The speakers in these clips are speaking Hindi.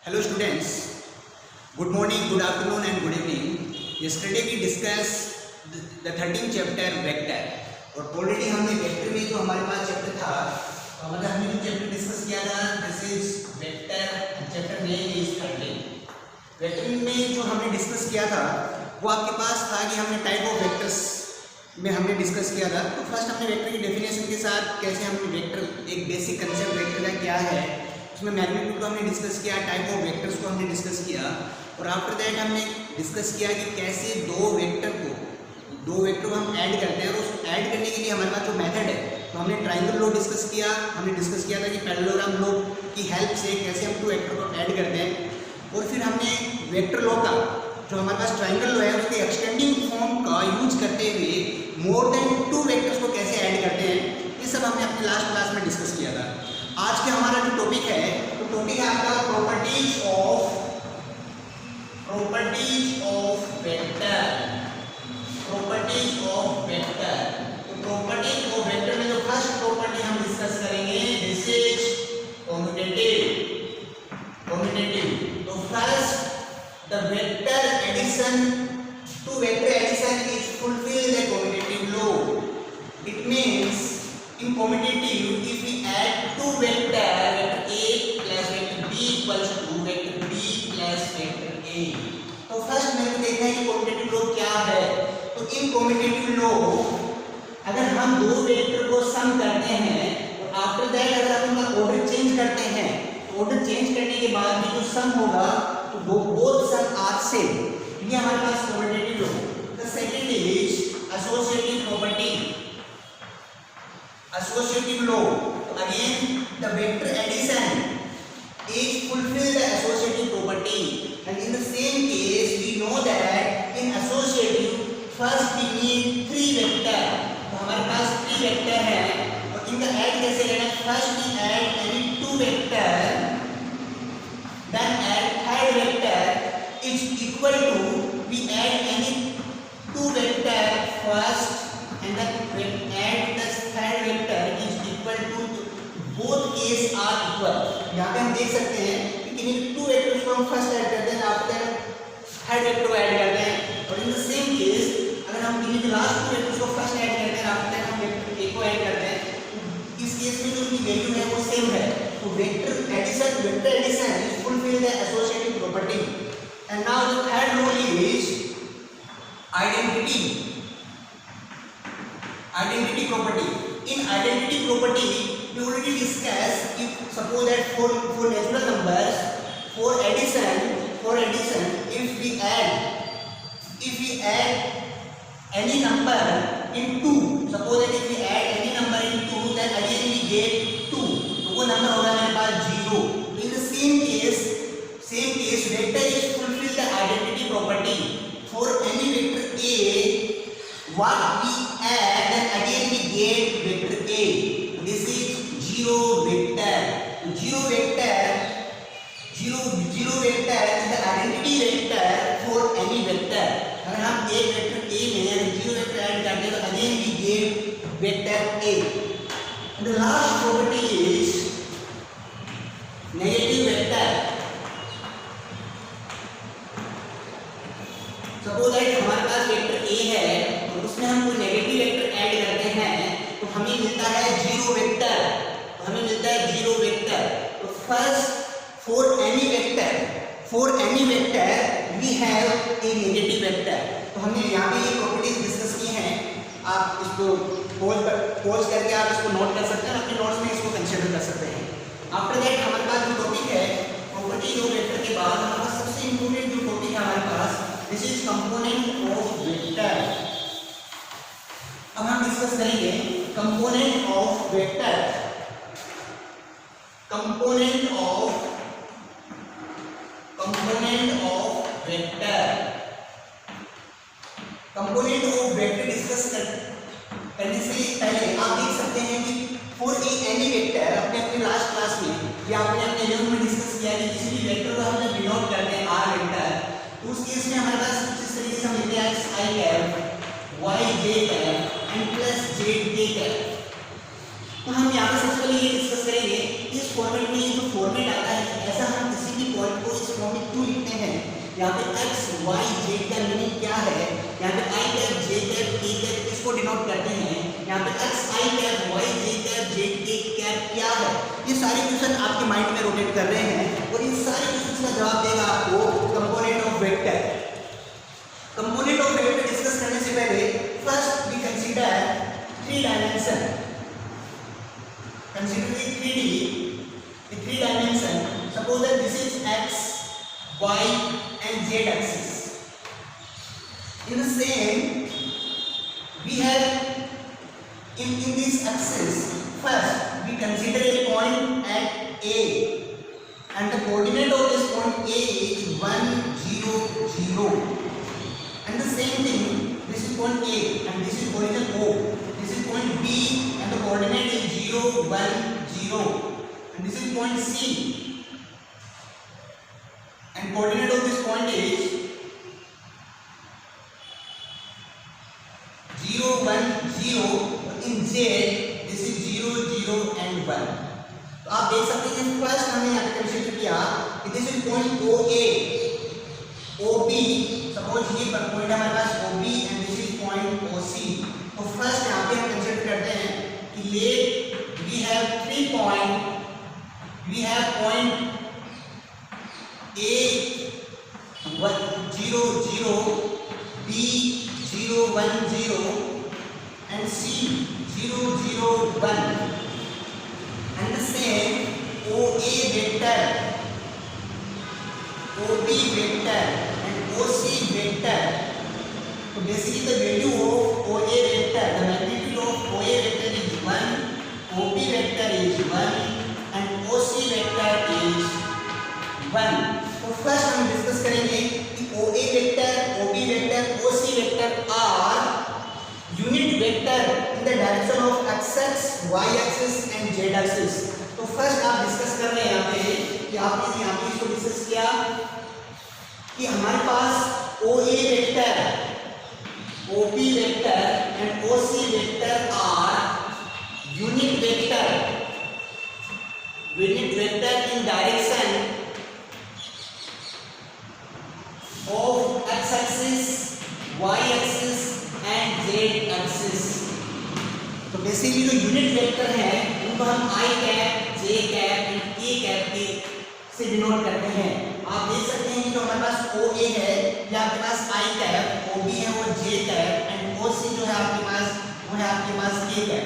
Hello students, good morning, good afternoon and good evening. Yesterday we discussed the 13th chapter vector और ऑलरेडी हमने वेक्टर में जो हमारे पास चैप्टर था तो मतलब हमने जो चैप्टर डिस्कस किया था this is vector chapter name is 13। Vector में जो हमने डिस्कस किया था वो आपके पास था कि हमने टाइप ऑफ वेक्टर्स में हमने डिस्कस किया था। तो फर्स्ट हमने वेक्टर की डेफिनेशन के साथ कैसे हमने वेक्टर एक बेसिक कंसेप्ट वेक्टर का क्या है उसमें मैग्नीट्यूड को हमने डिस्कस किया, टाइप ऑफ वेक्टर्स को हमने डिस्कस किया और आफ्टर दैट हमने डिस्कस किया कि कैसे दो वेक्टर को हम ऐड करते हैं और उस ऐड करने के लिए हमारे पास जो मेथड है तो हमने ट्राइंगल लॉ डिस्कस किया। हमने डिस्कस किया था कि पैरेललोग्राम लॉ की हेल्प से कैसे हम टू वेक्टर को ऐड करते हैं और फिर हमने वेक्टर लॉ का जो हमारे पास ट्राइंगल लॉ है उसके एक्सटेंडिंग फॉर्म का यूज करते हुए मोर देन टू वेक्टर्स को कैसे ऐड करते हैं, ये सब हमने अपनी लास्ट क्लास में डिस्कस किया था। आज के हमारा जो टॉपिक है तो टॉपिक है आपका प्रॉपर्टीज ऑफ वेक्टर। तो प्रॉपर्टीज ऑफ वेक्टर में जो फर्स्ट प्रॉपर्टी हम डिस्कस करेंगे दिस इज कम्यूटेटिव। तो first the vector addition to vector addition is fulfil the commutative law. It means in commutative if we add two vector A plus vector B equals to vector B plus vector A। तो फर्स्ट मेरे को देखना है कि commutative law क्या है। तो इन commutative law अगर हम दो वेक्टर को सम करते हैं और आफ्टर दैट अगर हम उनका ऑर्डर चेंज करते हैं तो ऑर्डर चेंज करने के बाद भी जो सम होगा तो बोथ सम आर सेम। ये हमारे पास commutative law। The second is associative law। तो again the vector addition is fulfill the associative property and in the same case we know that in associative first we need three vector। तो हमारे पास three vector है और इनका ऐड कैसे करना है, first we add any two vector then add third vector is equal to we add any two vector first and then add the third vector is equal to both case are equal। यहाँ पे हम देख सकते हैं कि किन्हीं टू वेक्टर्स को हम फर्स्ट ऐड करते हैं आफ्टर थर्ड वेक्टर को ऐड करते हैं और इन द सेम केस अगर हम किन्हीं लास्ट टू वेक्टर्स को फर्स्ट ऐड करते हैं आफ्टर हम वेक्टर ए को ऐड करते हैं इस केस में जो उनकी वैल्यू है वो सेम है। तो vector addition is fulfil the associative property. And now the third rule is identity property। in identity property we already discussed if suppose that for natural numbers for addition if we add any number in 2, suppose that if we add any number in 2 then again we get 2 तो वो नंबर होगा हमारे पास 0। in the same case vector is fulfill the identity property for any vector a what we add then again we get vector a। this is zero vector is the identity vector for any vector। अगर हम एक वेक्टर a में जीरो वेक्टर ऐड करते हैं तो again we get vector a। and the last property is negative vector। suppose that हमारे पास वेक्टर a है और उसमें हम कोई नेगेटिव वेक्टर ऐड करते हैं तो हमें मिलता है जीरो वेक्टर। तो first for any vector we have a negative vector. तो हमने यहाँ पे ये प्रॉपर्टीज डिस्कस की हैं, आप इसको पॉज करके आप इसको नोट कर सकते हैं, अपने नोट्स में इसको कंसीडर कर सकते हैं। आफ्टर दैट हमारे पास जो टॉपिक है प्रॉपर्टीज ऑफ वेक्टर के बाद हमारे पास सबसे इंपॉर्टेंट जो टॉपिक है हमारे पास this is component of vector. अब हम डिस्कस करेंगे component of vector. Component of vector discuss करने से पहले आप देख सकते हैं कि फॉर एनी वेक्टर अपने लास्ट क्लास में या आपने अपने लेवल में डिस्कस किया कि किसी भी वेक्टर को हम जब डिनोट करते हैं आर वेक्टर तो उस केस में हमारे पास कुछ इस तरीके से हम लिखते हैं i cap y j cap and plus z k cap. तो हम यहाँ पे सबसे पहले ये डिस्कस करेंगे इस फॉर्मेट में जो फॉर्मेट आता है ऐसा हम किसी भी पॉइंट को इस 2 लिखते हैं। यहाँ पे x y z का मीनिंग क्या है, यहाँ पे i cap j cap k cap इसको डिनोट करते हैं। यहाँ पे x i cap y j cap z k cap क्या है, ये सारे क्वेश्चन आपके माइंड में रोटेट कर रहे हैं और इन सारे क्वेश्चन का जवाब देगा आपको component of vector. Component of vector discuss करने से पहले फर्स्ट वी कंसीडर 3 डायमेंशन। Consider the 3 dimension. Suppose that this is x, y and z axis. In the same, we have in this axis, first we consider a point at A and the coordinate of this point A is 1 0 0 and the same thing, this is point A and this is origin O, this is point B and the coordinate is 0 1 0 and this is point C and coordinate of this point is 0 1 0 in Z this is 0 0 and 1। तो आप देख सकते हैं फर्स्ट हमने यहाँ पे कंसीडर किया कि this is point OA OB, suppose ये पॉइंट हमारे पास OB and this is point OC। तो फर्स्ट यहाँ पे हम कंसीडर करते हैं कि let we have 3 point, we have point A 1 0 0, B 0 1 0 and C 0 0 1 and the same OA vector, OB vector and OC vector। So basically the value of OA vector, the magnitude of OA vector is 1, OB vector is 1 and OC vector is 1। तो फर्स्ट हम डिस्कस करेंगे कि OA vector, OB vector, OC vector are unit vector in the direction of x, y axis and z axis. तो फर्स्ट आप डिस्कस कर रहे हैं यहाँ पे कि आपने यहाँ पे इसको डिस्कस किया कि हमारे पास OA vector, OB vector and OC vector are unit vector in direction of x axis, y axis and z axis। तो बेसिकली जो यूनिट वेक्टर है उनको हम i cap, j cap and k cap के से डिनोट करते हैं। आप देख सकते हैं कि जो हमारे पास OA है या आपके पास i कैप, OB है वो j कैप एंड OC जो है आपके पास वो है आपके पास k कैप।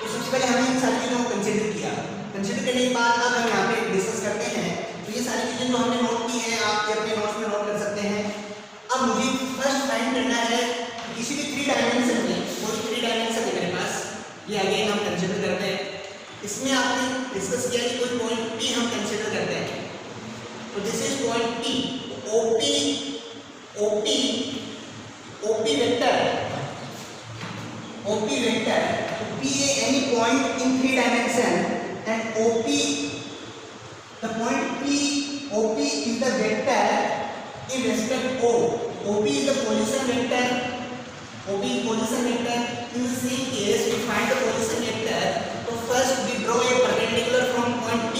तो सबसे पहले हमने इन सारी चीज़ों को कंसीडर किया। कंसीडर करने के बाद अब हम यहाँ पे डिस्कस करते हैं। तो ये सारी चीज़ें जो हमने नोट की हैं आप अपने नोट्स में नोट कर सकते हैं। अब मुझे फर्स्ट फाइंड करना है किसी भी 3 डायमेंशन में, कोई 3 डायमेंशन है मेरे पास, ये अगेन हम कंसीडर करते हैं। इसमें आपने डिस्कस किया कि कोई पॉइंट P हम कंसीडर करते हैं। तो this is point P, OP vector P any point in 3 dimension and OP, the point P OP is the vector in respect O, OP is the position vector, OP is position vector। In the same case we find the position vector, so first we draw a perpendicular from point P।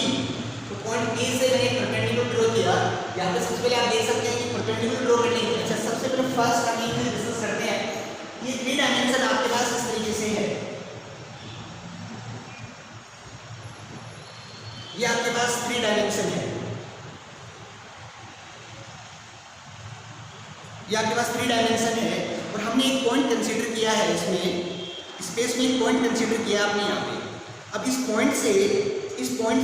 तो point P से मैंने perpendicular ड्रॉ किया। यहाँ पे सबसे पहले आप देख सकते हैं कि perpendicular ड्रॉ करने के अच्छा सबसे पहले फर्स्ट हम ये डिस्कस करते हैं। ये 3 डायमेंशन आपके पास इस तरीके से है, ये आपके पास 3 डायमेंशन है, ये आपके पास 3 डायमेंशन है और हमने एक पॉइंट कंसीडर किया है, इसमें स्पेस में एक पॉइंट कंसीडर किया आपने यहाँ पे। अब इस पॉइंट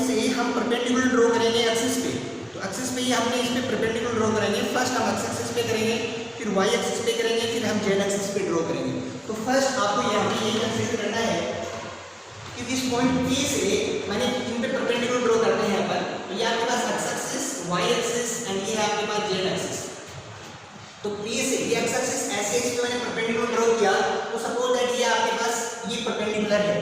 से हम परपेंडिकुलर ड्रॉ करेंगे एक्सिस पे। तो एक्सिस पे ही हमने इस पे परपेंडिकुलर ड्रॉ करेंगे। फर्स्ट हम एक्स एक्सिस पे करेंगे, फिर वाई एक्सिस पे करेंगे, फिर हम जेड एक्सिस पे ड्रॉ करेंगे। तो फर्स्ट आपको यहाँ पे ये कंसीडर करना है कि इस पॉइंट P से मैंने इन पे परपेंडिकुलर ड्रॉ करते हैं यहाँ पर। तो ये आपके पास X axis, Y axis and ये है आपके पास जेड एक्सिस। तो P से ये एक्स एक्सिस ऐसे इस पे मैंने परपेंडिकुलर ड्रॉ किया। तो सपोज दैट ये आपके पास ये परपेंडिकुलर है,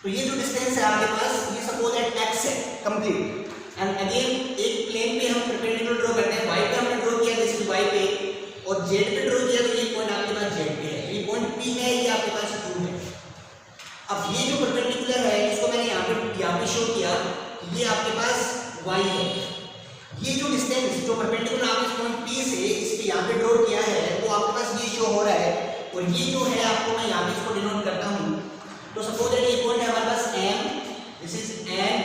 तो ये जो डिस्टेंस है आपके पास ये सपोज दैट x है कंप्लीट। एंड अगेन एक प्लेन पे हम परपेंडिकुलर ड्रॉ करते हैं, y पे हमने ड्रॉ किया दिस इज y पे और z पे ड्रॉ किया तो ये पॉइंट आपके पास z पे है, ये पॉइंट P है, ये आपके पास Q है। अब ये जो परपेंडिकुलर है इसको मैंने यहाँ पे शो किया, ये आपके पास y है। ये जो डिस्टेंस जो परपेंडिकुलर आपने इस पॉइंट P से इसके यहाँ पे ड्रॉ किया है वो आपके पास ये शो हो रहा है, और ये जो है आपको मैं यहाँ पे इसको डिनोट करता हूँ। तो सपोज दैट ये पॉइंट है हमारे पास M, दिस इज N।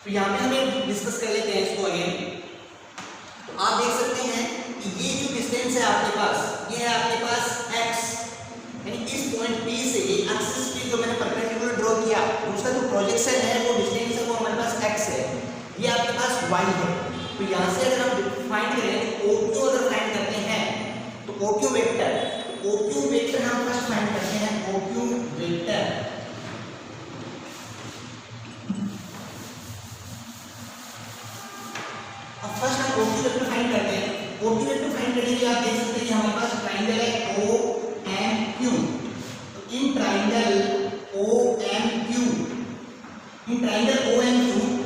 तो यहाँ पे हमें डिस्कस कर लेते हैं इसको अगेन। तो आप देख सकते हैं कि ये जो डिस्टेंस है आपके पास, ये है आपके पास x, यानी इस पॉइंट P से एक्सिस पे जो मैंने परपेंडिकुलर ड्रॉ किया उसका जो प्रोजेक्शन है वो डिस्टेंस है वो हमारे पास x है, ये आपके पास y है। तो यहाँ से अगर हम फाइंड करें तो OQ अगर फाइंड करते हैं तो OQ वेक्टर हम फर्स्ट फाइंड करते हैं OQ वेक्टर। अब फर्स्ट हम OQ वेक्टर फाइंड करते हैं। OQ वेक्टर फाइंड करने के लिए आप देख सकते हैं कि हमारे पास ट्राइंगल है OMQ। तो इन ट्राइंगल OMQ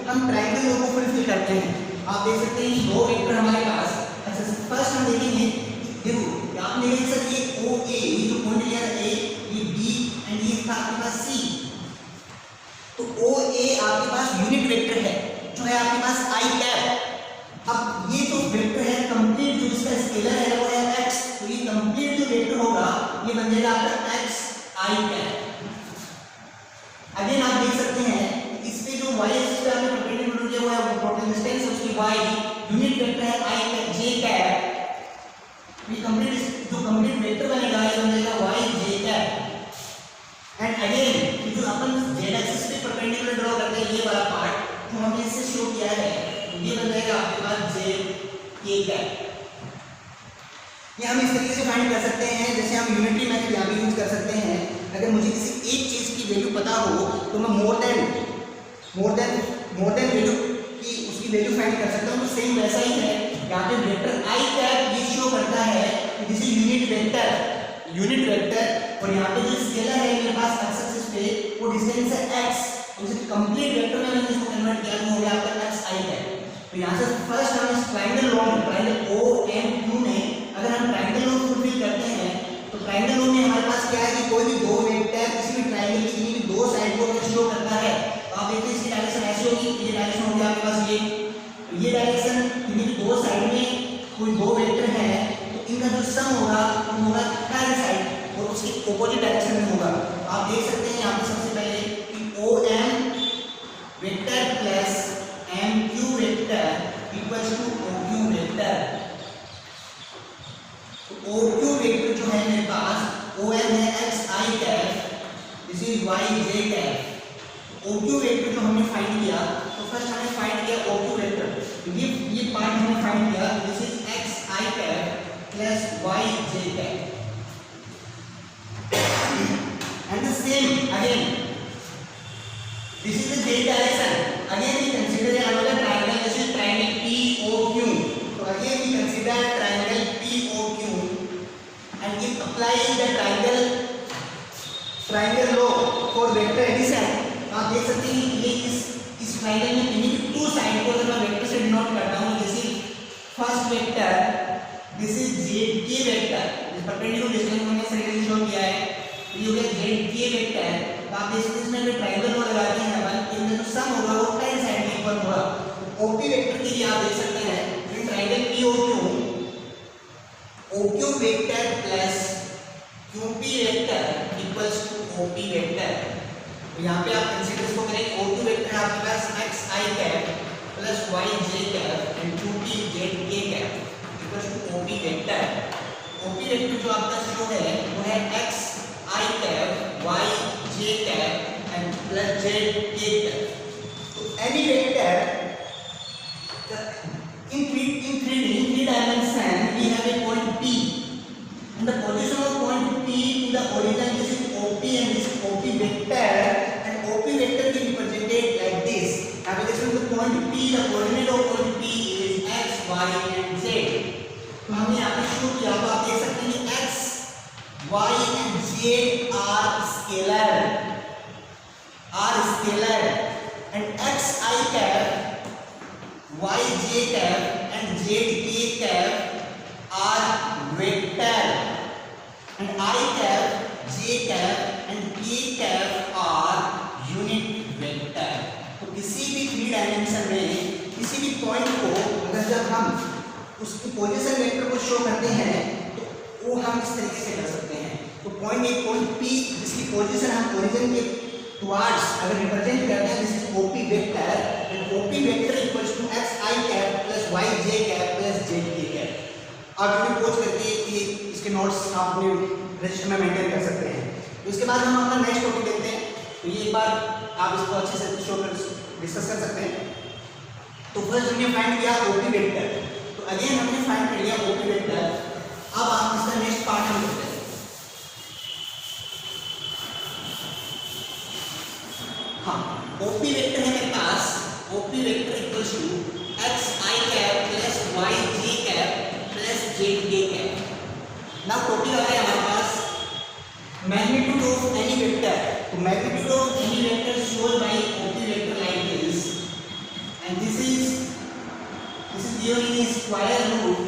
हम ट्राइंगल लो को फुलफिल करते हैं। आप देख सकते हैं ये दो वेक्टर हमारे पास। अच्छा फर्स्ट हम देखेंगे, देखो आपने देख सकते हैं OA, ये जो पॉइंट लिया है A, ये B एंड ये था आपके पास C। तो OA आपके पास यूनिट वेक्टर है जो है आपके पास I कैप। अब ये जो वेक्टर है कंप्लीट जो इसका स्केलर है वो है x, तो ये कंप्लीट जो वेक्टर होगा ये बन जाएगा आपका x I कैप। अगेन आप देख सकते हैं इस पे जो y एक्सिस पे आपने परपेंडिकुलर किया हुआ है वो टोटल डिस्टेंस है उसकी y, यूनिट वेक्टर है I कैप j कैप। ये कंप्लीट जो कंप्लीट वेक्टर बनेगा ये बन जाएगा y j cap. And again जो अपन z एक्सिस पे परपेंडिकुलर ड्रॉ करते हैं ये वाला पार्ट जो हमने इससे शो किया है ये बन जाएगा आपके पास j k कैप। ये हम इस तरीके से फाइंड कर सकते हैं जैसे हम यूनिटरी मेथड यहाँ भी यूज कर सकते हैं। अगर मुझे किसी एक चीज की वैल्यू पता हो तो मैं मोर देन वैल्यू की उसकी वैल्यू फाइंड कर सकता हूँ। तो सेम वैसा ही है, यहाँ पे वेक्टर I कैप ये शो करता है कि दिस इज यूनिट वेक्टर और यहाँ पे जो स्केलर है मेरे पास x एक्सिस पे वो डिस्टेंस है x, तो इसे कंप्लीट वेक्टर में मैंने इसको कन्वर्ट किया तो हो गया आपका x I कैप। तो यहाँ से फर्स्ट हम इस ट्राइंगल OMQ में अगर हम ट्राइंगल लो फुलफिल करते हैं तो ट्राइंगल लो में हमारे पास क्या है कि कोई भी दो वेक्टर किसी भी ट्राइंगल की दो साइड को शो करता है। तो आप देखते हैं इसकी डायरेक्शन ऐसे होगी, ये डायरेक्शन होगी आपके पास ये डायरेक्शन, इनकी दो साइड में कोई दो वेक्टर है तो इनका जो सम होगा वो होगा थर्ड साइड और उसके ऑपोजिट डायरेक्शन में होगा। आप देख सकते हैं यहाँ पे सबसे पहले कि OM vector plus MQ vector equals to OQ vector. OQ vector जो है मेरे पास OM है x I cap, this is y j cap. OQ vector जो हमने फाइंड किया तो फर्स्ट हमने फाइंड किया OQ वेक्टर, ये पार्ट हमने फाइंड किया this is x I cap plus y j cap. And the same again this is the z direction. Again we consider another triangle, this is triangle POQ। तो again we consider triangle POQ and if apply the triangle law for vector addition, आप देख सकते हैं ये इस ट्रायंगल में इन्हीं टू साइड को अगर मैं वेक्टर से डिनोट करता हूँ, जैसे first vector this is ZK vector, इस परपेंडिकुलर डिस्टेंस हमने इस तरीके से शो किया है, ये हो गया ZK वेक्टर। तो आप देख सकते हैं इसमें जो ट्रायंगल लो लगाते हैं अपन, इनमें जो सम होगा वो राइट साइड में इक्वल होगा। OP वेक्टर के लिए आप देख सकते हैं in triangle POQ OQ vector plus QP vector equals to OP vector. तो यहाँ पे आप कंसीडर इसको करें OQ वेक्टर आपके पास x I cap plus y j cap and QP z k cap equals to OP vector. OP vector जो आपका शो है वो है x I cap y j cap and plus z k cap. तो any vector in three dimension we have a point P and the position of point P to the origin, this is OP and this is OP vector, and OP vector is represented like this. Navigation to point P, the coordinate of point P is x, y and z। तो हमने यहाँ पे शो किया तो आप देख सकते हैं x, y and z are scalar and x I cap y j cap and z k cap are vector and I cap j cap and k cap are unit vector। तो किसी भी 3 डायमेंशन में उसकी पोजीशन वेक्टर को शो करते हैं तो वो हम इस तरीके से कर सकते हैं। तो पॉइंट ए पॉइंट पी जिसकी पोजीशन हम ओरिजिन के टुवर्ड्स अगर रिप्रेजेंट करते हैं, this is OP vector, and OP vector equals to x I cap plus Y J cap plus Z के कैप। आप वीडियो पॉज करके ये इसके नोट्स आप अपने रजिस्टर में मेंटेन कर सकते हैं। तो इसके बाद हम अपना नेक्स्ट टॉपिक देखते हैं। तो ये एक बार आप इसको अच्छे से शो कर डिस्कस कर सकते हैं। तो फर्स्ट हमने फाइंड किया ओपी वेक्टर, तो अगेन हमने फाइंड कर लिया ओपी वेक्टर। अब आप इसका नेक्स्ट पार्ट हम करते हैं। हाँ, ओपी वेक्टर है मेरे पास, OP vector equals to x I cap plus Y J cap plus Z के कैप। नाउ टॉपिक आ गया हमारे पास मैग्नीट्यूड ऑफ एनी वेक्टर। तो magnitude of any vector shown by OP vector like this, and this is given in square root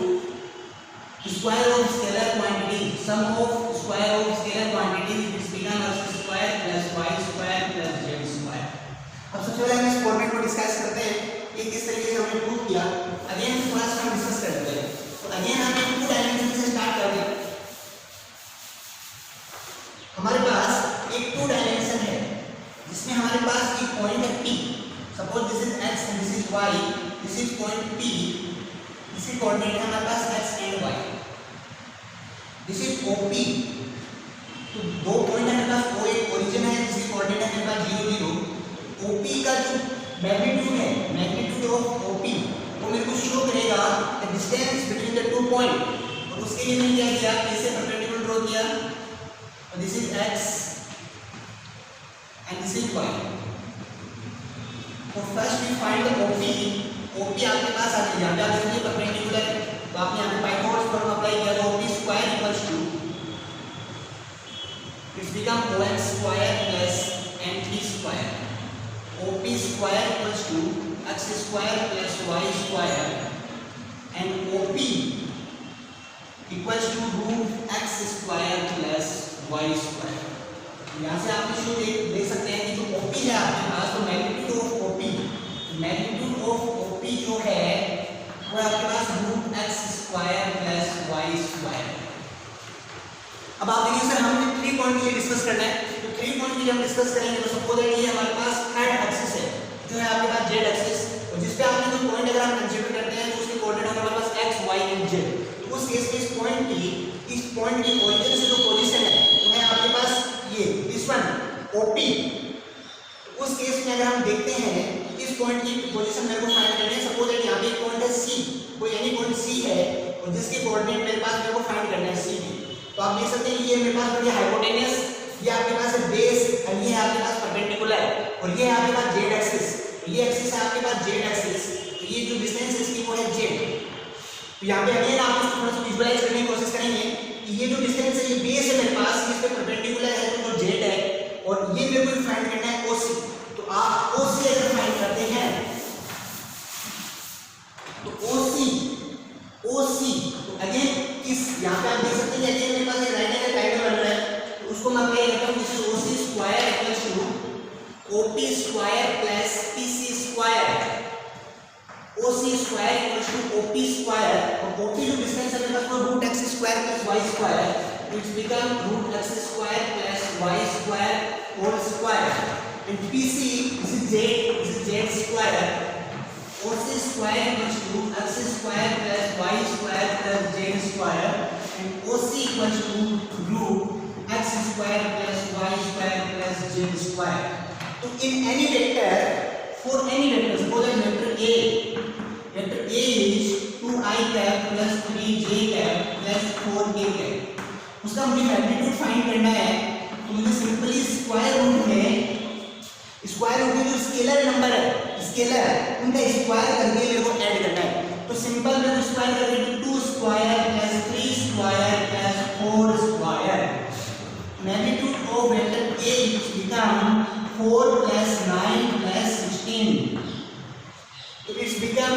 square of scalar quantity, sum of square of scalar quantities which become x square plus y square plus z square। अब सबसे पहले हम इस फॉर्मेट को डिस्कस करते हैं कि किस तरीके से हमने प्रूव किया। अगेन थोड़ा सा हम डिस्कस करते हैं। तो अगेन हम एक 2 डायमेंशन से स्टार्ट करते हैं। हमारे पास एक 2 डायमेंशन है जिसमें हमारे पास एक पॉइंट है P। Suppose this is x and this is y, this is point P, इसकी कोऑर्डिनेट है हमारे पास x and y, this is OP। तो दो पॉइंट है मेरे पास, O एक ओरिजिन है जिसकी कोऑर्डिनेट है मेरे पास 0 0। OP का जो मैग्नीट्यूड है, मैग्नीट्यूड ऑफ OP वो मेरे को शो करेगा the distance between the 2 point. और उसके लिए मैंने क्या किया, कैसे परपेंडिकुलर ड्रॉ किया, और this is x and this is y। तो first we find the OP। OP आपके पास आ गया, यहाँ पे आप देखिए परपेंडिकुलर, तो आपने यहाँ पे पाइथागोरस थ्योरम अप्लाई किया तो OP square equals to it's become OX square plus NP square. OP square equals to x square plus y square and OP equals to root x square plus y square. यहाँ से आप इसको देख सकते हैं कि जो OP है आपके पास, तो मैग्नीट्यूड ऑफ OP जो है वो आपके पास root x square plus y square. अब आप देखिए सर हमने 3 पॉइंट ये डिस्कस करना है। तो 3 पॉइंट के लिए हम डिस्कस करेंगे। तो सपोज ये हमारे पास थर्ड एक्सिस है जो है आपके पास z एक्सिस, और जिस पे आपने कोई पॉइंट अगर हम कंसीडर करते हैं तो उसके कोऑर्डिनेट हमारे पास x y एंड z। तो उस केस में इस पॉइंट की ओरिजिन से जो पोजीशन है वो है आपके पास ये दिस वन OP। उस केस में अगर हम देखते हैं इस पॉइंट की पोजीशन मेरे को फाइंड करनी है। सपोज दैट यहाँ पे एक पॉइंट है C, कोई एनी पॉइंट C है और जिसके कोऑर्डिनेट मेरे पास मेरे को फाइंड करना है C भी। तो आप देख सकते हैं ये मेरे पास ये हाइपोटेनस, ये आपके पास है बेस, और ये है आपके पास परपेंडिकुलर, और ये है आपके पास z एक्सिस। तो ये एक्सिस है आपके पास z एक्सिस, तो ये जो डिस्टेंस है इसकी वो है z। तो यहाँ पे अगेन आप इसको थोड़ा सा विजुअलाइज करने की कोशिश करेंगे कि ये जो डिस्टेंस है ये बेस है मेरे पास, इस पे परपेंडिकुलर है तो z है, और ये मेरे को फाइंड करना है OC। तो आप OC अगर फाइंड करते हैं तो OC तो अगेन इस यहाँ पे आप देख सकते हैं अगेन मेरे पास एक राइट एंगल ट्रायंगल बन रहा है, तो उसको मैं अप्लाई करता हूँ। This is OC square equals to OP square plus PC square. OC square equals to OP square, और OP जो डिस्टेंस है मेरे पास वो root x square plus y square, it's become root x square plus y square whole square, and PC this is z square. OC square equals to x square plus y square plus z square, and OC equals to root x square plus y square plus z square. तो in any vector, for any vector, suppose that vector A is 2i cap plus 3j cap plus 4k cap, उसका मुझे मैग्नीट्यूड फाइंड करना है। तो मुझे सिंपली स्क्वायर रूट में जो स्केलर नंबर है, स्केलर उनका स्क्वायर करके मेरे को ऐड करना है। तो सिंपल में तो स्क्वायर करके 2 square plus 3 square plus 4 square, magnitude of vector A become 4 plus 9 plus 16, तो इट्स बिकम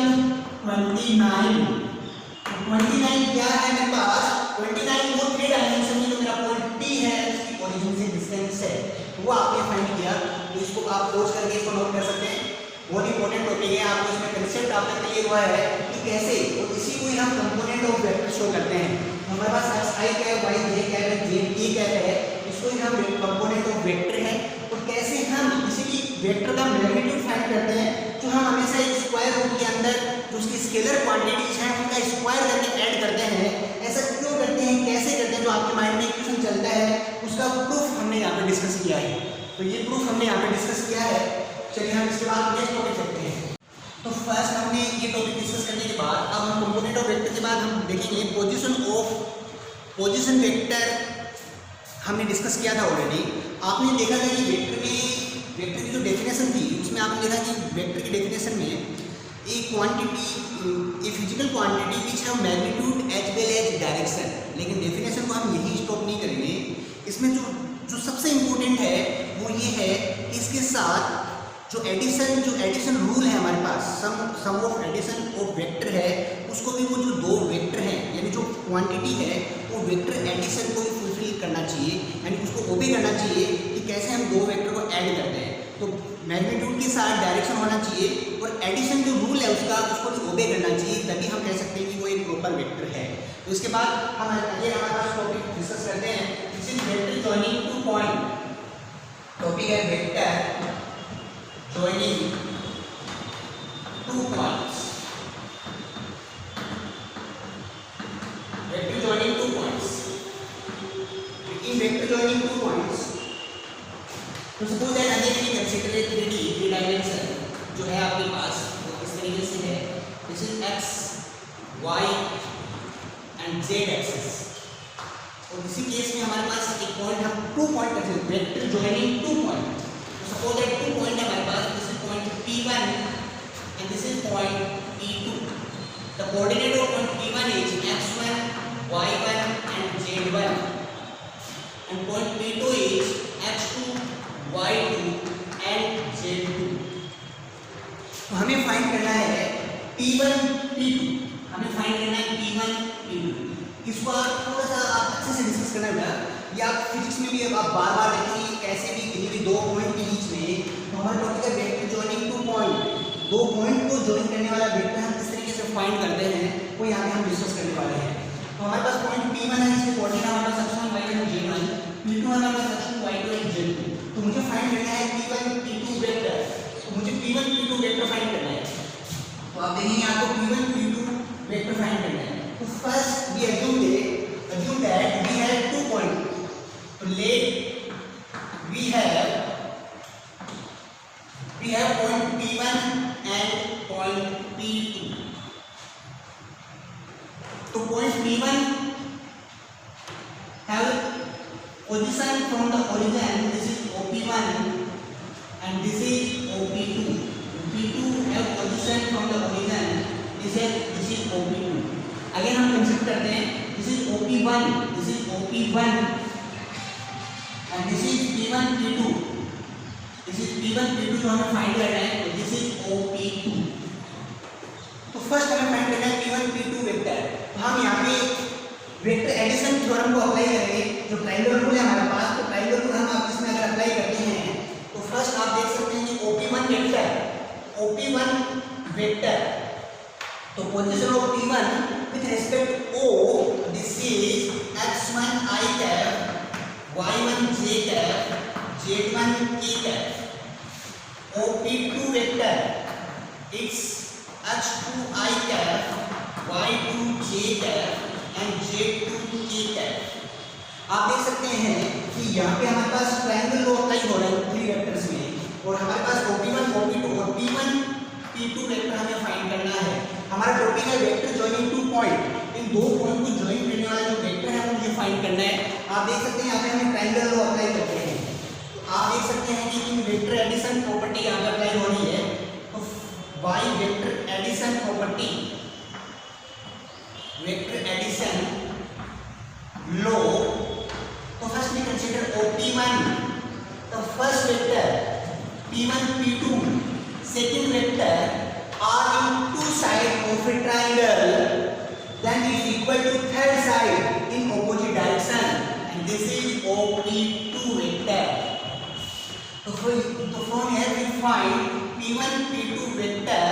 29। 29 क्या है मेरे पास, 29 वो 3 डायमेंशन में जो मेरा पॉइंट P है उसकी ओरिजिन से डिस्टेंस है, वो आपने फाइंड किया। तो इसको आप क्लोज करके इसको नोट कर सकते हैं। बहुत इंपॉर्टेंट टॉपिक है, आपको इसमें कंसेप्ट आपका क्लियर हुआ है कि कैसे, और इसी को ही हम कंपोनेंट ऑफ वेक्टर शो करते हैं। हमारे पास xi cap y j cap है z t कैप है, इसको ही हम कंपोनेंट ऑफ वेक्टर है। तो कैसे हम किसी भी वेक्टर का मैग्नीट्यूड फाइंड करते हैं, तो हम हमेशा एक स्क्वायर रूट के अंदर जो उसकी स्केलर क्वांटिटीज हैं उनका स्क्वायर करके ऐड करते हैं। ऐसा क्यों करते हैं, कैसे करते हैं, जो आपके माइंड में क्वेश्चन चलता है उसका प्रूफ हमने यहाँ पे डिस्कस किया है। तो ये प्रूफ हमने यहाँ पे डिस्कस किया है। चलिए हम इसके बाद नेक्स्ट टॉपिक चलते हैं। तो फर्स्ट हमने ये टॉपिक डिस्कस करने के बाद अब हम कंपोनेंट ऑफ वेक्टर के बाद हम देखेंगे पोजीशन वेक्टर। हमने डिस्कस किया था ऑलरेडी। आपने देखा था कि वेक्टर की जो डेफिनेशन थी उसमें आपने देखा कि वेक्टर की डेफिनेशन में a physical quantity which have magnitude as well as direction. लेकिन डेफिनेशन को हम यही स्टॉप नहीं करेंगे। इसमें जो सबसे इम्पोर्टेंट है वो ये है कि इसके साथ जो एडिशन रूल है हमारे पास, सम ऑफ एडिशन ऑफ वेक्टर है, उसको भी वो जो दो वेक्टर हैं यानी जो क्वांटिटी है वो वेक्टर एडिशन को भी फुलफिल करना चाहिए, यानी उसको ओबे करना चाहिए कि कैसे हम दो वेक्टर को ऐड करते हैं। तो मैग्नीट्यूड के साथ डायरेक्शन होना चाहिए और एडिशन जो रूल है उसको भी ओबे करना चाहिए, तभी हम कह सकते हैं कि वो एक प्रॉपर वेक्टर है। तो इसके बाद हम आगे हमारे पास टॉपिक डिस्कस करते हैं, this is vector joining two point. Topic है vector joining two points. Vector joining two points. In vector joining two points, तो suppose that again we consider a 3D three dimension जो है आपके पास वो इस तरीके से है। This is x, y and z axis। और इसी केस में हमारे पास एक पॉइंट हम टू पॉइंट रखते हैं, vector joining two point. Suppose that two point है हमारे पास, this is point P1 and this is point P2. The coordinate of point P1 is x1, y1 and z1, and point P2 is x2, y2 and z2. तो हमें फाइंड करना है P1, P2। हमें फाइंड करना है P1, P2। इसको आप थोड़ा सा आप अच्छे से डिस्कस करना होगा। या फिजिक्स में भी आप बार-बार देखेंगे कैसे भी किसी भी दो पॉइंट के बीच में, तो हमारे टॉपिक है वेक्टर जॉइनिंग टू पॉइंट। दो पॉइंट को जॉइन करने वाला वेक्टर हम किस तरीके से फाइंड करते हैं वो यहाँ पे हम डिस्कस करने वाले हैं। तो हमारे पास पॉइंट P1 है, इसके कोऑर्डिनेट हमारे पास x1, y1 और z1, P2 हमारे पास x2, y2 और z2। तो मुझे फाइंड करना है P1, P2 वेक्टर। तो मुझे P1, P2 वेक्टर फाइंड करना है। तो आप देखेंगे आपको P1, P2 वेक्टर फाइंड करना है। तो first we assume that we have two points. So let we have point P1 and point P2. So point P1 have position from the origin. This is OP1 and this is OP2. P2 have position from the origin. This is OP2. Again हम कंसीडर करते हैं, this is OP1, this is OP1 and this is P1, P2, this is P1, P2 जो हमें फाइंड करना है, this is OP2। तो फर्स्ट हमें फाइंड करना है P1, P2 वेक्टर। तो हम यहाँ पे वेक्टर एडिशन थ्योरम को अप्लाई करेंगे, जो ट्रायंगल रूल है हमारे पास। तो ट्रायंगल रूल हम आप इसमें अगर अप्लाई करते हैं तो फर्स्ट आप देख सकते हैं कि OP1 वेक्टर, तो position of P1 with respect O, this is x1 I cap, y1 j cap, z1 k cap. OP2 vector, it's x2 I cap, y2 j cap and z2 k cap. आप देख सकते हैं कि यहाँ पे हमारे पास ट्रायंगल लो अप्लाई हो रहा है थ्री वेक्टर्स में, और हमारे पास OP1, OP2 और P1, P2 वेक्टर हमें फाइंड करना है। हमारा टॉपिक है वेक्टर जॉइनिंग टू पॉइंट। इन दो पॉइंट को जॉइन करने वाला जो वेक्टर है वो मुझे फाइंड करना है। आप देख सकते हैं यहाँ पे हमें ट्रायंगल लो अप्लाई करते हैं, तो आप देख सकते हैं कि इन वेक्टर एडिशन प्रॉपर्टी यहाँ पे अप्लाई हो रही है। तो by vector addition property, vector addition लो, तो first we consider OP1, the first vector P1, P2, second vector are in two sides of a triangle, then is equal to third side in opposite direction, and this is OP2 vector. So from here we find P1, P2 vector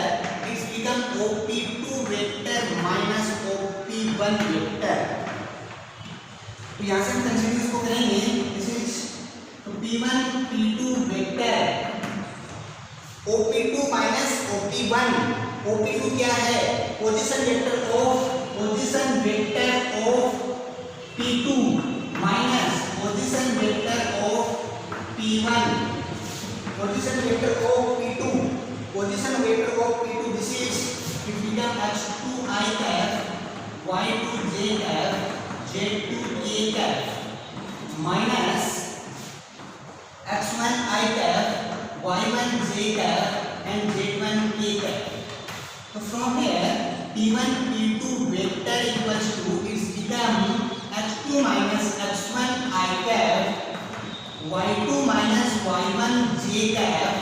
is become OP2 vector minus OP1 vector. तो यहाँ से हम कंसीडर इसको करेंगे, दिस इज तो P1 P2 vector OP2 minus OP1. OP2 क्या है? Position vector of P2 minus position vector of P1. Position vector of P2, position vector of P2, this is it become H2i cap Y2j cap Z2k cap minus X1i cap Y1j cap and Z1k cap. So from here P1 P2 vector equals to it's become H2 minus X1i cap Y2 minus Y1j cap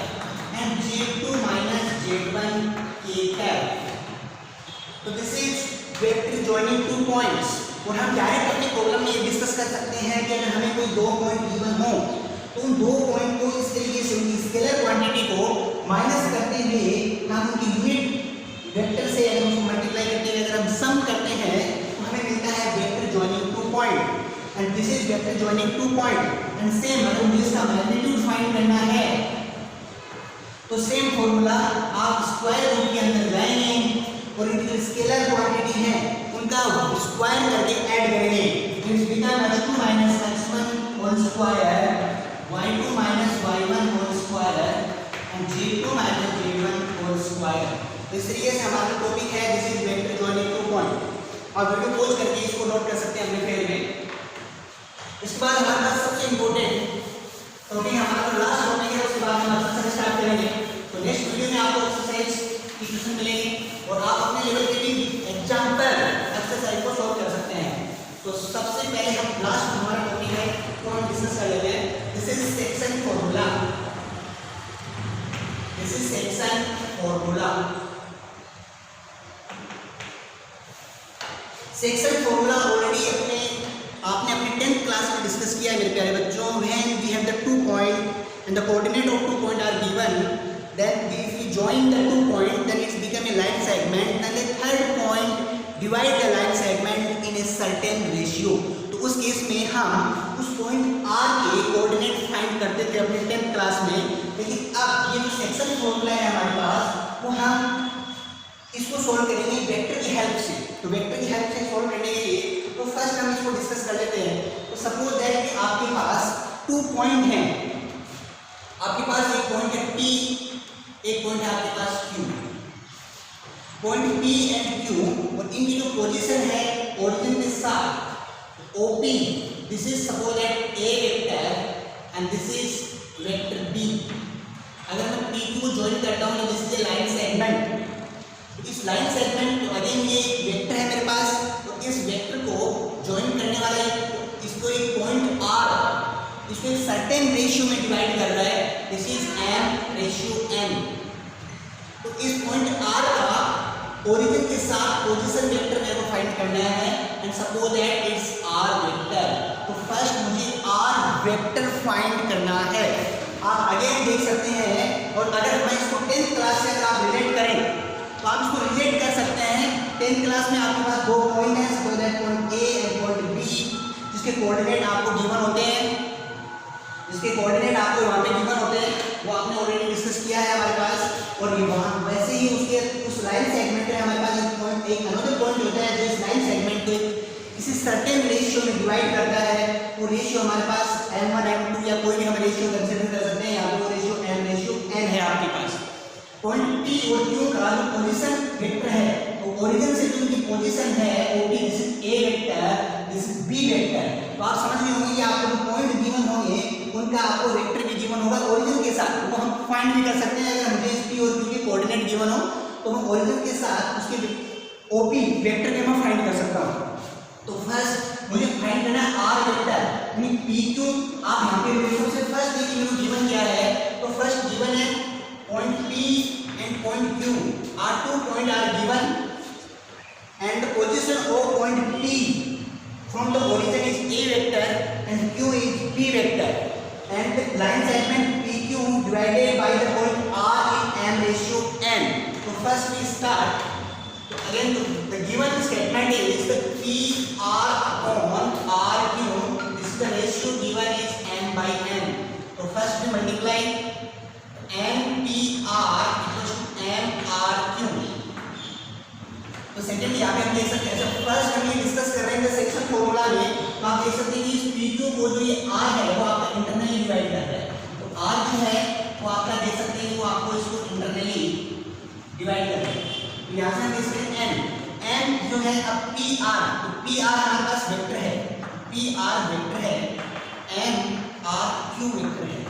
and Z2 minus Z1k cap. So this is vector joining two points. और हम डायरेक्ट अपने प्रॉब्लम में ये डिस्कस कर सकते हैं कि अगर हमें कोई दो पॉइंट गिवन हो तो उन दो पॉइंट को इस तरीके से उनकी स्केलर क्वांटिटी को माइनस करते हुए हम उनकी यूनिट वेक्टर से अगर उसको मल्टीप्लाई करते हुए अगर हम सम करते हैं तो हमें मिलता है vector joining two point and this is vector joining two point. And same अगर मुझे इसका मैग्नीट्यूड फाइंड करना है तो सेम फॉर्मूला आप स्क्वायर रूट के अंदर जाएंगे और इनकी जो स्केलर क्वांटिटी है उनका स्क्वायर करके ऐड करेंगे. It's become h2 minus x1 whole square y2 minus y1 whole square and z2 minus z1 whole square. इस तरीके से हमारा टॉपिक है this is vector joining two point. और वीडियो पॉज करके इसको नोट कर सकते हैं अपने फेयर में. इसके बाद हमारे पास सबसे इंपॉर्टेंट टॉपिक हमारा लास्ट टॉपिक है, उसके बाद हम एक्सरसाइज स्टार्ट करेंगे. तो नेक्स्ट वीडियो में आपको एक्सरसाइज की क्वेश्चन मिलेंगे और आप अपने लेवल के भी एग्जांपल एक्सरसाइज को सॉल्व कर सकते हैं. तो सबसे पहले हम लास्ट हमारा टॉपिक है तो हम डिस्कस कर लेते हैं. This is section formula. This is section formula. Section formula already आपने अपने 10th क्लास में डिस्कस किया है मेरे प्यारे बच्चों. When we have the 2 point and the coordinate of 2 point are given, then if we join the 2 point then it's become a line segment, then the third point divide the line segment in a certain ratio. तो उस केस में हम उस पॉइंट R के कोऑर्डिनेट फाइंड करते थे अपने 10th क्लास में. लेकिन अब ये जो सेक्शन फॉर्मूला है हमारे पास वो हम इसको सॉल्व करेंगे वेक्टर की हेल्प से. तो वेक्टर की हेल्प से सॉल्व करने के लिए तो फर्स्ट हम इसको डिस्कस कर लेते हैं. तो सपोज दैट कि आपके पास 2 पॉइंट हैं. आपके पास एक पॉइंट है P, एक पॉइंट है आपके पास Q. Point P and Q और इनकी जो पोजीशन है ओरिजिन के साथ OP, this is suppose that A vector and this is vector B. अगर मैं PQ को ज्वाइन करता हूँ तो this is a line segment. इस लाइन सेगमेंट तो अगेन ये वेक्टर है मेरे पास. तो इस वेक्टर को ज्वाइन करने वाला इसको एक पॉइंट R इसको एक सर्टेन रेशियो में डिवाइड कर रहा है. This is m/n. तो इस पॉइंट R का ओरिजिन के साथ पोजीशन वेक्टर मेरे को फाइंड करना है and suppose that it's R vector. तो फर्स्ट मुझे R वेक्टर फाइंड करना है. आप अगेन देख सकते हैं और अगर मैं इसको 10th क्लास से अगर आप रिलेट करें तो आप इसको रिलेट कर सकते हैं. 10th क्लास में आपके पास 2 पॉइंट हैं, suppose that point A and point B जिसके कोऑर्डिनेट आपको गिवन होते हैं. जिसके कोऑर्डिनेट आपको वहाँ पे गिवन होते हैं वो आपने ऑलरेडी डिस्कस किया है हमारे पास. और ये वहाँ वैसे ही उसके उस लाइन सेगमेंट में हमारे पास एक पॉइंट एक अनदर पॉइंट होता है जो इस लाइन सेगमेंट को किसी सर्टेन रेशियो में डिवाइड करता है. वो रेशियो हमारे पास m1 m2 या कोई भी हम रेशियो कंसीडर कर सकते हैं. यहाँ पे वो रेशियो m/n है आपके पास. पॉइंट P और Q का जो पोजीशन वेक्टर है वो ओरिजिन से जो उनकी पोजीशन है OP, this is A vector, this is B vector. तो आप समझ रहे होंगे कि आपको जो पॉइंट गिवन होंगे उनका आपको वेक्टर भी गिवन होगा ओरिजिन के साथ. वो हम फाइंड भी कर सकते हैं. अगर मुझे इस P और Q के कोऑर्डिनेट गिवन हो तो हम ओरिजिन के साथ उसके OP वेक्टर के मैं फाइंड कर सकता हूँ. तो फर्स्ट मुझे फाइंड करना है R वेक्टर यानी PQ. आप यहाँ पे सबसे फर्स्ट देखिए मुझे गिवन क्या है. तो फर्स्ट गिवन है point P and point Q are 2 points are given and the position of point P from the origin is A vector and Q is B vector and the line segment PQ divided by the point R in m/n. तो first we start. Again, the given statement is PR upon RQ. This is the ratio given is n by n. So first we multiply NPR equals to MRQ. तो सेकंड यहाँ पे हम देख सकते हैं, जब फर्स्ट हम ये डिस्कस कर रहे हैं सेक्शन फॉर्मूला में, तो आप देख सकते हैं कि इस PQ को जो ये R है वो आपका इंटरनली डिवाइड कर रहा है। तो R जो है वो आपका देख सकते हैं कि वो आपको इसको इंटरनली डिवाइड कर रहा है। तो यहाँ से हम देख सकते हैं n जो है अब PR, तो PR हमारे पास वेक्टर है, PR वेक्टर है, MRQ वेक्टर है।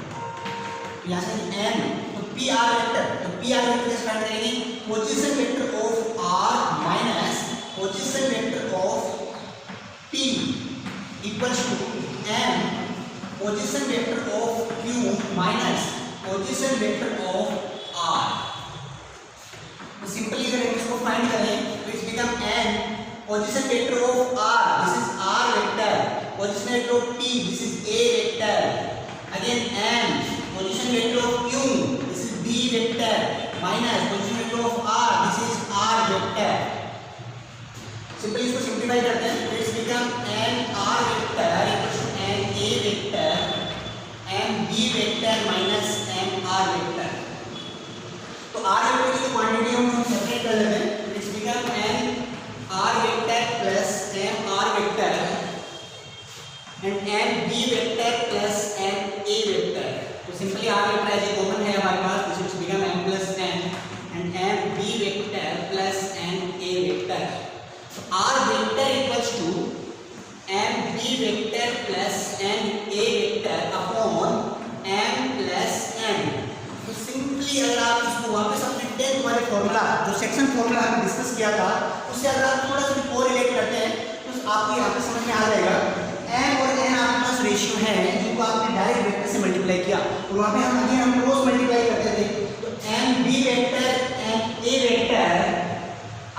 तो यहाँ से n तो PR वेक्टर, तो PR वेक्टर कैसे फाइंड करेंगे? Position vector of R minus position vector of P equals to m position vector of Q minus position vector of R। तो सिंपली अगर हम इसको फाइंड करें तो it's become n position vector of R, this is R vector, position vector of P, this is A vector, again m position vector of Q, this is B vector, minus position vector of R, this is R vector. Simply इसको सिंपलीफाई करते हैं तो it's become n R vector equals to n A vector m B vector minus m R vector. तो R वेक्टर की जो क्वांटिटी हम सेपरेट कर लेते हैं तो it's become n R vector plus m R vector and m B vector plus m A vector. तो simply R vector as a common है हमारे पास, तो it's become m plus n and m B vector plus m A vector. तो R vector equals to m B vector plus m A vector upon m plus n। तो सिंपली अगर आप इसको वापस अपने 10th वाले फॉर्मूला जो सेक्शन फॉर्मूला हमने डिस्कस किया था उससे अगर आप थोड़ा सा कोरिलेट करते हैं तो आपको यहाँ पे समझ में आ जाएगा m और n आपके पास रेशियो है जिनको आपने डायरेक्ट वेक्टर से मल्टीप्लाई किया, और वहाँ पे हम क्रॉस मल्टीप्लाई करते थे। तो m B vector m A vector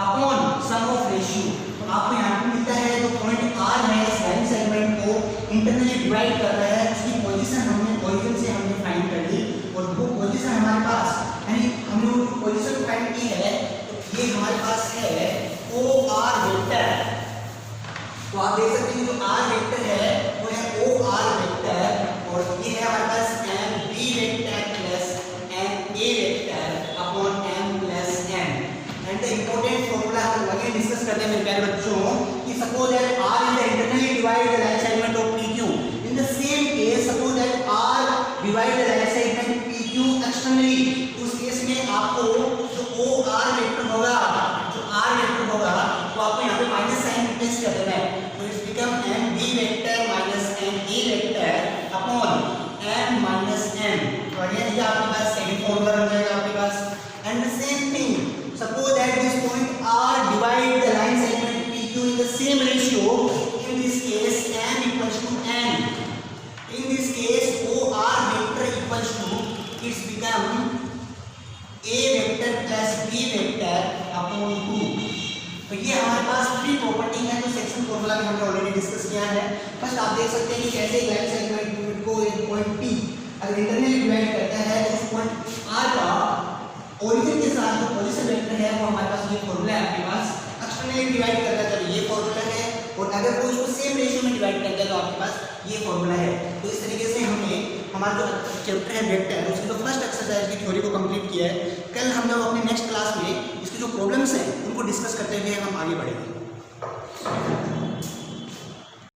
upon sum of ratio, तो आपको यहाँ पे मिलता है जो पॉइंट R है इस लाइन सेगमेंट को इंटरनली डिवाइड कर रहा है, उसकी पोजीशन हमने ओरिजिन से हमने फाइंड कर ली, और वो पोजीशन हमारे पास यानी हमने वो पोजीशन फाइंड की है तो ये हमारे पास है OR वेक्टर। तो आप देख सकते हैं जो R वेक्टर है वो है OR वेक्टर, और ये है हमारे पास m B vector plus m A vector upon m plus n। And the important formula हम अगेन डिस्कस करते हैं मेरे प्यारे बच्चों कि suppose that R is the internally divide the line segment of PQ, in the same case suppose that R divide the line segment PQ externally, उस केस में आपको जो OR वेक्टर होगा, जो R वेक्टर होगा तो आपको यहाँ पे माइनस साइन रिप्लेस कर देना है, तो it's become m B vector minus m A vector upon m minus n। तो अगेन ये आपके पास सेकंड फॉर्मूला बन जाएगा आपके पास। And the same thing suppose that this point R divide the line segment PQ in the same ratio, in this case m equals to n, in this case OR vector equals to it's become A vector plus B vector upon 2। तो ये हमारे पास फ्री प्रॉपर्टी है जो सेक्शन फॉर्मूला में हमने ऑलरेडी डिस्कस किया है। फर्स्ट आप देख सकते हैं कि कैसे लाइन सेगमेंट को एक पॉइंट P अगर इंटरनली डिवाइड करता है तो उस पॉइंट R का ओरिजिन के साथ जो पोजीशन वेक्टर है वो हमारे पास ये फॉर्मूला है आपके पास, एक्सटर्नली डिवाइड करता है तो ये फॉर्मूला है, और अगर कोई इसको सेम रेशियो में डिवाइड करता है तो आपके पास ये फॉर्मूला है। तो इस तरीके से हमने हमारा जो चैप्टर है वेक्टर उसकी जो फर्स्ट एक्सरसाइज की थ्योरी को कंप्लीट किया है। कल हम लोग अपने नेक्स्ट क्लास में इसकी जो प्रॉब्लम्स हैं उनको डिस्कस करते हुए हम आगे बढ़ेंगे।